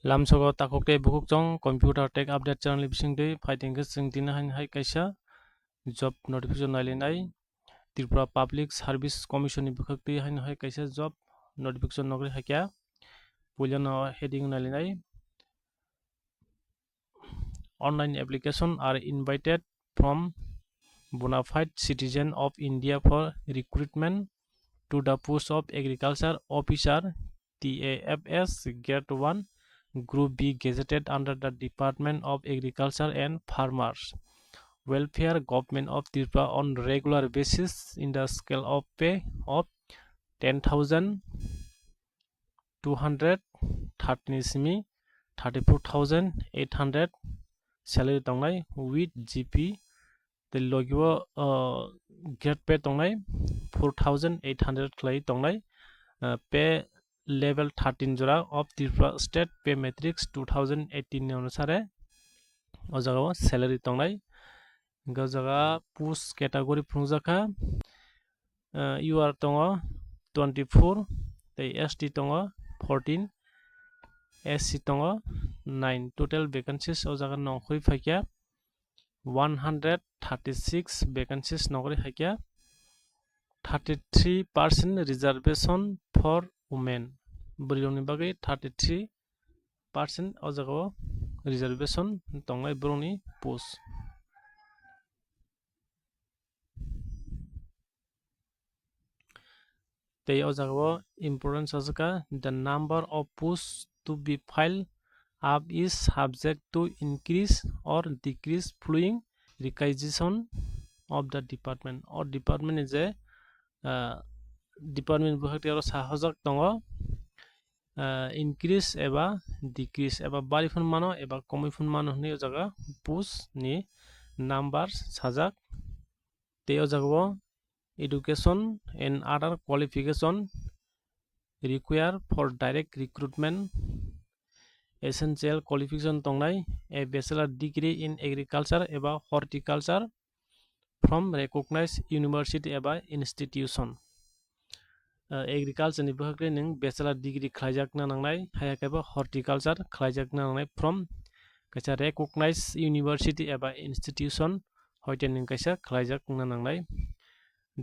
Lamsogo takokte bukukjong computer tech update channel bisingde fighting sing din hai kaisa job notification nailinai Tripura Public Service Commission ni bukakte hai kaisa job notification nogri hakya pulian heading nailinai online application are invited from bona fide citizen of India for recruitment to the post of agriculture officer TAFS Grade 1 Group B gazetted under the Department of Agriculture and Farmers Welfare Government of Tripura on regular basis in the scale of pay of 10,213 34,800 salary tongnai with GP the logo get pay tongnai 4,800 clay tongnai pay level 13 jora of Tripura State Pay Matrix 2018 अनुसारे o jaga salary tongnai ga jaga post category phungjaka UR tongo 24 tei ST tongo 14 SC tongo 9 total vacancies o jaga nongkhoi phaikya 136 vacancies nongri hakya 33% reservation for women briloni bagai 33% o jaga reservation tongnai broni post tei o jaga important sajaka the number of posts to be filed up is subject to increase or decrease following requisition of the department or department is a department bukakte aro sahojak tongo increase eba decrease eba barifun mano eba komifun mano ni o jaga post ni number sajak tei o jaga education and other qualification required for direct recruitment essential qualification tongnai a bachelor degree in agriculture eba horticulture from recognized university eba institution agriculture ni bukakte ning bachelor degree khlaijakna nangnai hayakaiba horticulture khlaijakna nangnai from kaisa recognized university eba institution hoite ning kaisa khlaijakna nangnai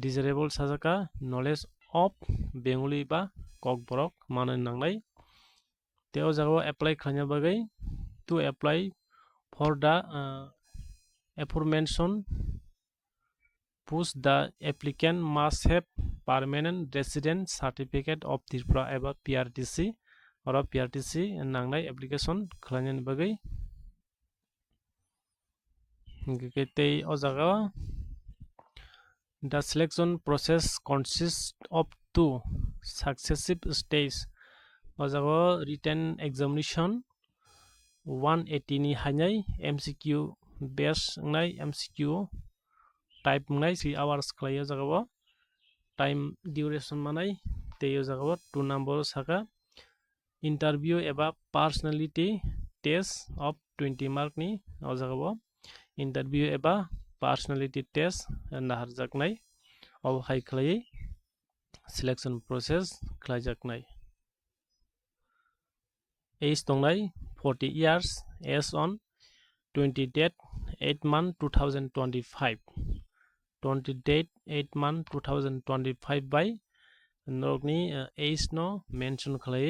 desirable sajaka knowledge of Bengali ba kokborok manai nangnai teo jaga apply khlaina bagai to apply for the aforementioned post the applicant must have permanent resident certificate of Tripura eba PRTC or PRTC nangnai application khlaina bagai tei o jaga the selection process consists of two successive stages o jaga written examination 180 ni hainai MCQ based ngai MCQ type ngai 3 hours khlai o jaga time duration manai tei o jaga 2 number saka interview eba personality test of 20 mark ni o jaga interview eba personality test naharjaknai ob hai khlai selection process khlaijaknai age tongnai 40 years as on 20 date 8 month 2025 20 date 8 month 2025 by nokni age no mention khlai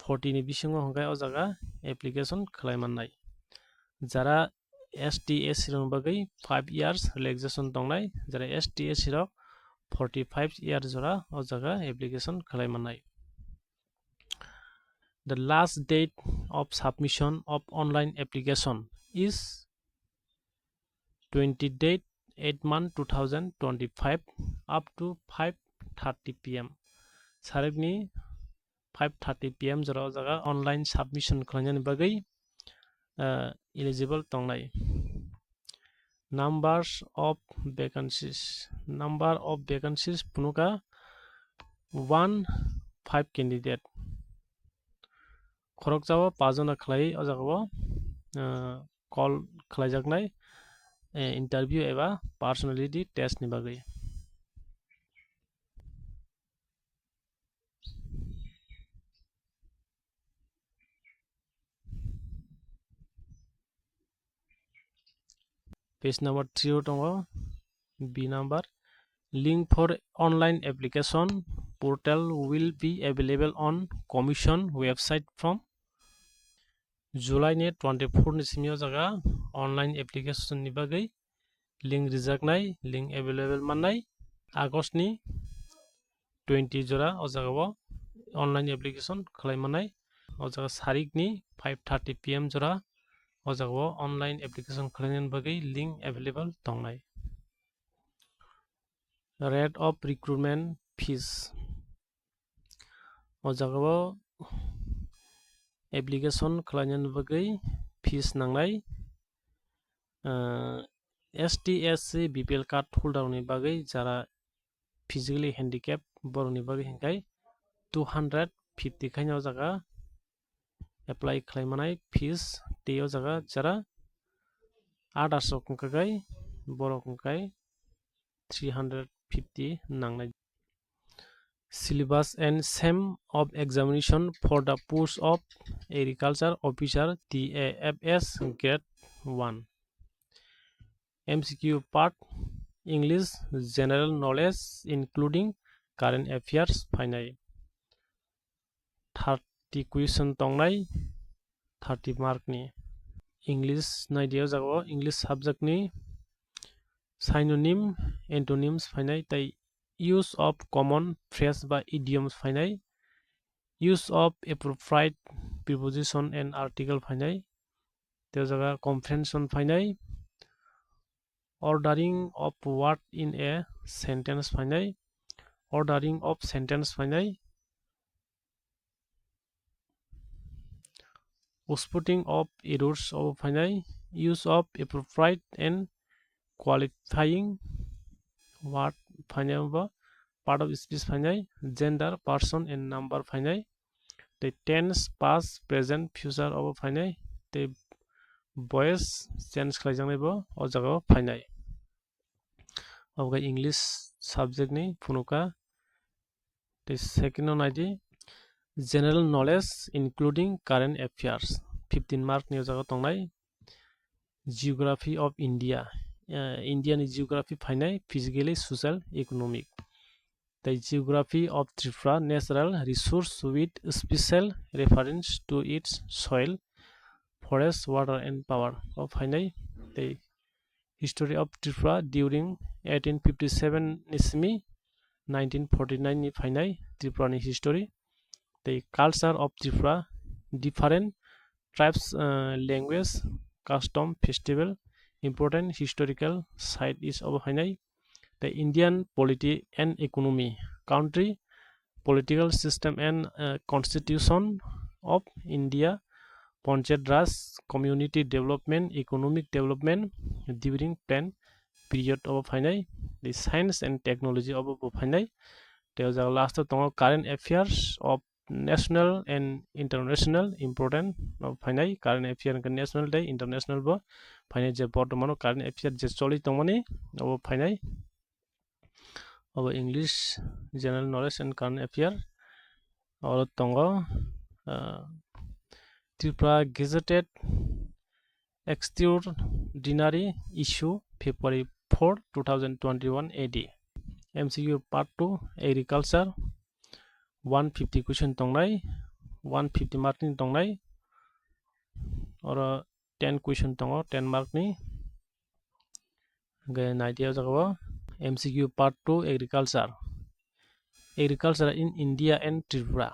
40 ni bisingo hongkai o jaga application khlaimanai jara STS rong bagai 5 years relaxation tongnai jara STS rok 45 years jora o jaga application khlaimanai the last date of submission of online application is 20 date 8 month 2025 up to 5:30 PM sarekni 5:30 PM jora o jaga online submission khlainani bagai eligible tongnai numbers of vacancies punuka 5 candidate khorok jawa 5 jona khlai o jaga call khlaijaknai interview eba personality test ni bagai Page number 3 tongo B number. Link for online application portal will be available on Commission website from July 24 ni simio jaga online application ni bagai link rijaknai link available mannai August ni 20 jora o jaga online application khlaimanai o jaga sarik ni 5:30 pm jora o jaga online application khlainani bagai link available tongnai. Rate of recruitment fees o jaga application khlainani bagai fees nangnai STSC BPL card holder ni bagai jara physically handicapped boroni bagai hingkai 250 khaina o jaga apply khlaimanai fees tei o jaga jara 800 kongkai borok hingkai 350 nangnai. Syllabus and same of examination for the post of agriculture officer TAFS grade 1. MCQ part English general knowledge including current affairs फाइनाय 30 question tongnai 30 mark ni English नायदियाव जागो English subject ni synonym antonyms फाइनाय tai use of common phrase by idioms फाइनाय use of appropriate preposition and article फाइनाय तेव जागा comprehension फाइनाय ordering of word in a sentence फाइनाय ordering of sentence फाइनाय spotting of errors of फाइनाय use of appropriate and qualifying word फाइनाय part of speech फाइनाय gender person and number फाइनाय the tense past present future of फाइनाय the voice change खालामजानायबो ओ जागा फाइनाय अब English subject ni funuka the second one ID general knowledge including current affairs 15 mark ni jaga tongnai geography of India Indian geography फाइनाय physically social economic the geography of Tripura natural resource with special reference to its soil forest water and power of फाइनाय the history of Tripura during 1857 nismi 1949 ni फाइनाय Tripura ni history the culture of Tripura different tribes language custom festival important historical site is of फाइनाय the Indian polity and economy country political system and constitution of India Panchayat Raj community development economic development during plan period of फाइनाय the science and technology of फाइनाय the last tongo current affairs of national and international important of फाइनाय current affairs national day international bo फाइनाय je bortomano current affairs je choli tongmani of फाइनाय of English general knowledge and current affairs और tongo Tripura gazetted extraordinary issue February 4 2021 AD MCQ part 2 agriculture 150 question tongnai 150 mark ni tongnai और 10 question tongo 10 mark ni गे नाइदिया जागो MCQ part 2 agriculture in India and Tripura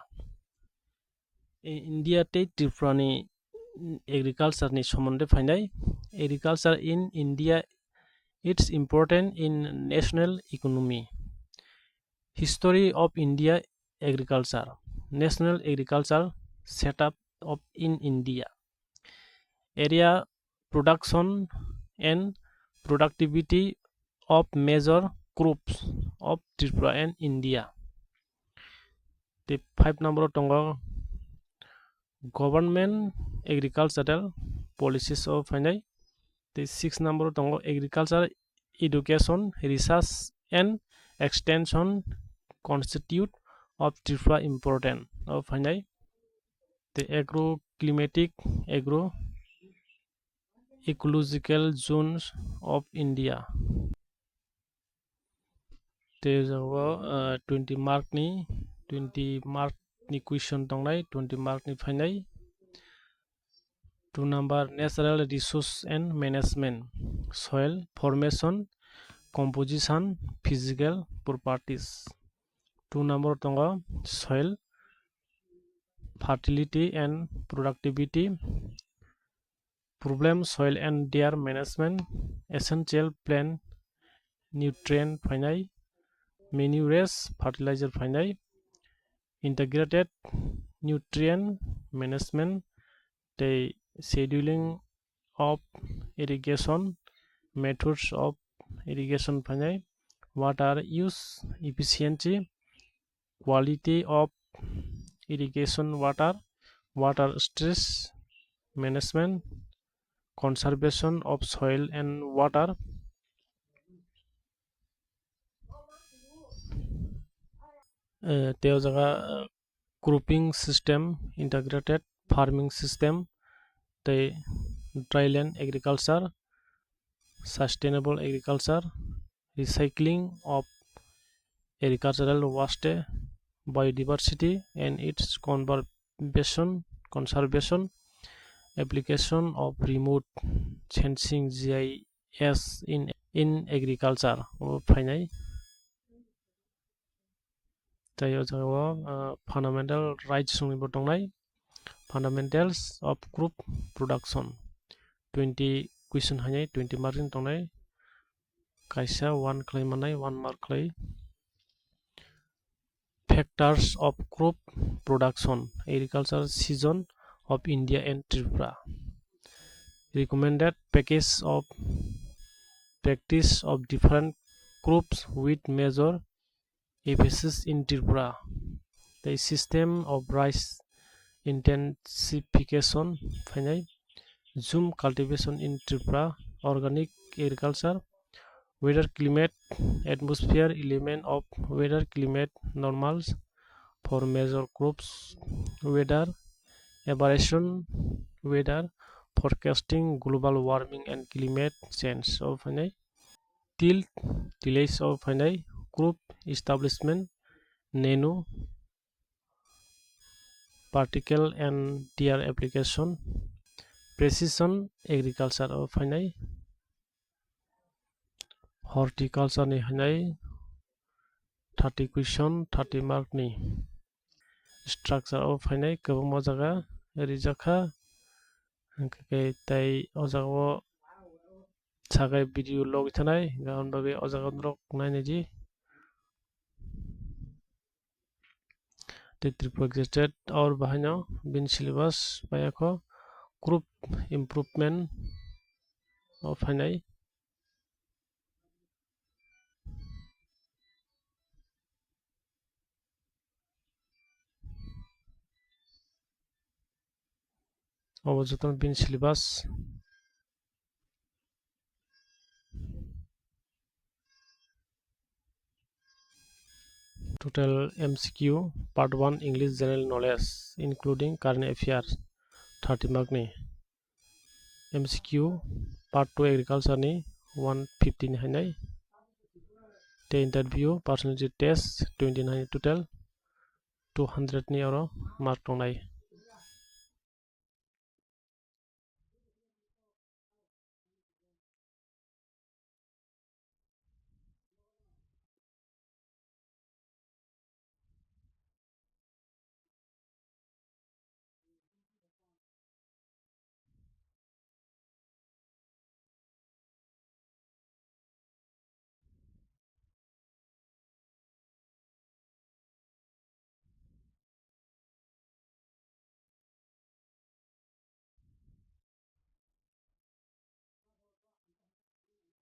India te Tripura ni agriculture ni somonde फाइनाय agriculture in India it's important in national economy history of India agriculture national agriculture setup of in India area production and productivity of major crops of Tripura and India the 5 number tongo government agricultural policies of फाइनाय the 6 number tongo agriculture education research and extension constitute of Tripura important of फाइनाय the agro ecological zones of India. There are 20 mark ni question tongnai 20 mark ni finai. 2 number natural resource and management, soil formation, composition, physical properties. 2 number tonga soil fertility and productivity, problem soil and their management, essential plant nutrient finai, manures fertilizer finai, integrated nutrient management, the scheduling of irrigation, methods of irrigation finai, water use efficiency, quality of irrigation water, water stress management, conservation of soil and water. There is a grouping system, integrated farming system, the dryland agriculture, sustainable agriculture, recycling of agricultural waste, biodiversity and its conservation, application of remote sensing GIS in agriculture. Finally, fundamental rights fundamentals of group production. 20 question 20 margin tongnai kaisa 1 claim 1 mark clay. Factors of crop production, agricultural season of India and Tripura. Recommended practice of different crops with major emphasis in Tripura. The system of rice intensification, zoom cultivation in Tripura, organic agriculture, weather climate, atmosphere element of weather climate normals for major crops, weather aberration, weather forecasting, global warming and climate change. Till delays of crop establishment, nano particle and their application, precision agriculture of horticulture ni 30 question 30 mark ni. Structure of kabangma jaga rijaka tai o jaga sagai video log thanai gaon bage o jaga rok naini ji the projected or bahino bin syllabus bayako group improvement of obojoton bin syllabus total MCQ part 1 English general knowledge including current affairs 30 mark ni. MCQ part 2 agriculture ni 115 the interview personality test 29 total 200 ni mark tongnai.